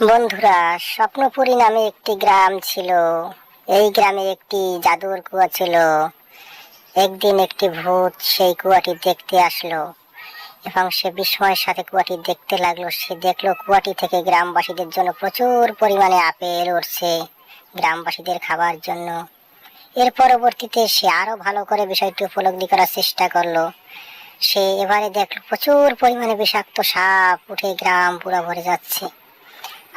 বন্ধুরা, স্বপ্নপুরী নামে একটি গ্রাম ছিল। এই গ্রামে একটি জাদুর কুয়া ছিল। একদিন একটি ভূত সেই কুয়াটি দেখতে আসলো এবং সে বিস্ময়ের সাথে কুয়াটি দেখতে লাগলো। সে দেখলো কুয়াটি থেকে গ্রামবাসীদের জন্য প্রচুর পরিমাণে আপেল উঠছে, গ্রামবাসীদের খাবার জন্য। এর পরবর্তীতে সে আরো ভালো করে বিষয়টি উপলব্ধি করার চেষ্টা করলো। সে এবারে দেখলো প্রচুর পরিমাণে বিষাক্ত সাপ উঠে গ্রাম পুরো ভরে যাচ্ছে।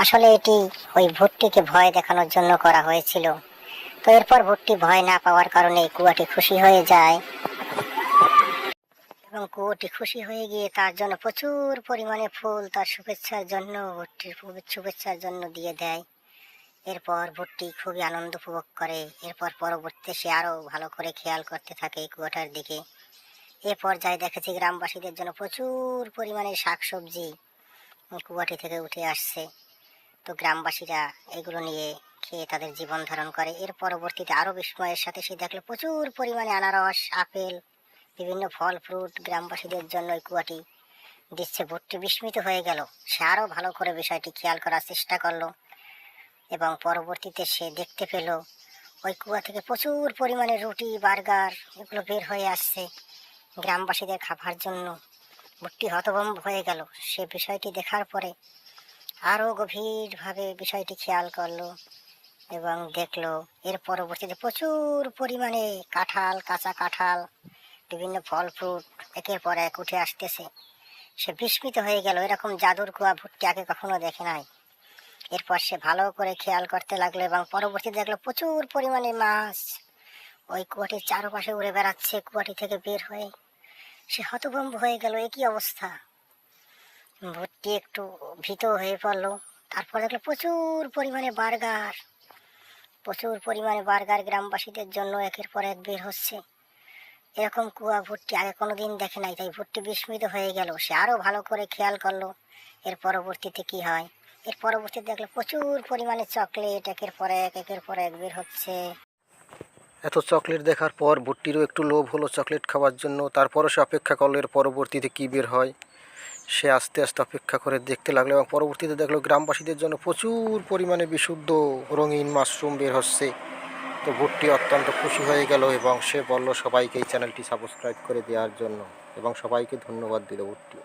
আসলে এটি ওই ভূতটিকে ভয় দেখানোর জন্য করা হয়েছিল। তো এরপর ভূতটি ভয় না পাওয়ার কারণে কুয়াটি খুশি হয়ে যায় এবং কুয়াটি খুশি হয়ে গিয়ে তার জন্য প্রচুর পরিমাণে ফুল তার শুভেচ্ছার জন্য ভূতটির শুভেচ্ছার জন্য দিয়ে দেয়। এরপর ভূতটি খুবই আনন্দ উপভোগ করে। এরপর পরবর্তীতে সে আরো ভালো করে খেয়াল করতে থাকে কুয়াটার দিকে। এ পর্যায়ে দেখেছি গ্রামবাসীদের জন্য প্রচুর পরিমাণে শাকসবজি কুয়াটি থেকে উঠে আসছে। তো গ্রামবাসীরা এগুলো নিয়ে খেয়ে তাদের জীবন ধারণ করে। এর পরবর্তীতে আরো বিস্ময়ের সাথে সে দেখলো প্রচুর পরিমাণে আনারস, আপেল, বিভিন্ন ফল ফ্রুট গ্রামবাসীদের জন্য ওই কুয়াটি দিচ্ছে। ভূতটি বিস্মিত হয়ে গেল। সে আরো ভালো করে বিষয়টি খেয়াল করার চেষ্টা করলো এবং পরবর্তীতে সে দেখতে পেল ওই কুয়া থেকে প্রচুর পরিমাণে রুটি, বার্গার এগুলো বের হয়ে আসছে গ্রামবাসীদের খাবার জন্য। ভূতটি হতভম্ব হয়ে গেল। সে বিষয়টি দেখার পরে আরো গভীরভাবে বিষয়টি খেয়াল করলো এবং দেখলো এর পরবর্তীতে প্রচুর পরিমাণে কাঁঠাল, কাঁচা কাঁঠাল, বিভিন্ন ফল ফ্রুট একের পর এক উঠে আসতেছে। সে বিস্মিত হয়ে গেল। এরকম জাদুর কুয়া ভূতটি আগে কখনো দেখে নাই। এরপর সে ভালো করে খেয়াল করতে লাগলো এবং পরবর্তীতে দেখলো প্রচুর পরিমাণে মাছ ওই কুয়াটির চারপাশে উড়ে বেড়াচ্ছে কুয়াটি থেকে বের হয়ে। সে হতভম্ব হয়ে গেল, এ কি অবস্থা। ভূতটি একটু ভীত হয়ে পড়লো। তারপর দেখলো প্রচুর পরিমাণে বার্গার গ্রামবাসীদের জন্য একের পর এক বের হচ্ছে। এরকম কুয়া ভূতটি আগে কোনোদিন দেখে নাই, তাই ভূতটি বিস্মিত হয়ে গেল। সে আরো ভালো করে খেয়াল করলো এর পরবর্তীতে কি হয়। এর পরবর্তীতে দেখলো প্রচুর পরিমাণে চকলেট একের পর এক বের হচ্ছে। এত চকলেট দেখার পর ভূতটিরও একটু লোভ হলো চকলেট খাওয়ার জন্য। তারপরও সে অপেক্ষা করলো এর পরবর্তীতে কী বের হয়। সে আস্তে আস্তে অপেক্ষা করে দেখতে লাগলো এবং পরবর্তীতে দেখলো গ্রামবাসীদের জন্য প্রচুর পরিমাণে বিশুদ্ধ রঙিন মাশরুম বের হচ্ছে। তো ভূতটি অত্যন্ত খুশি হয়ে গেল এবং সে বলল সবাইকে এই চ্যানেলটি সাবস্ক্রাইব করে দেওয়ার জন্য এবং সবাইকে ধন্যবাদ দিল ভূতটি।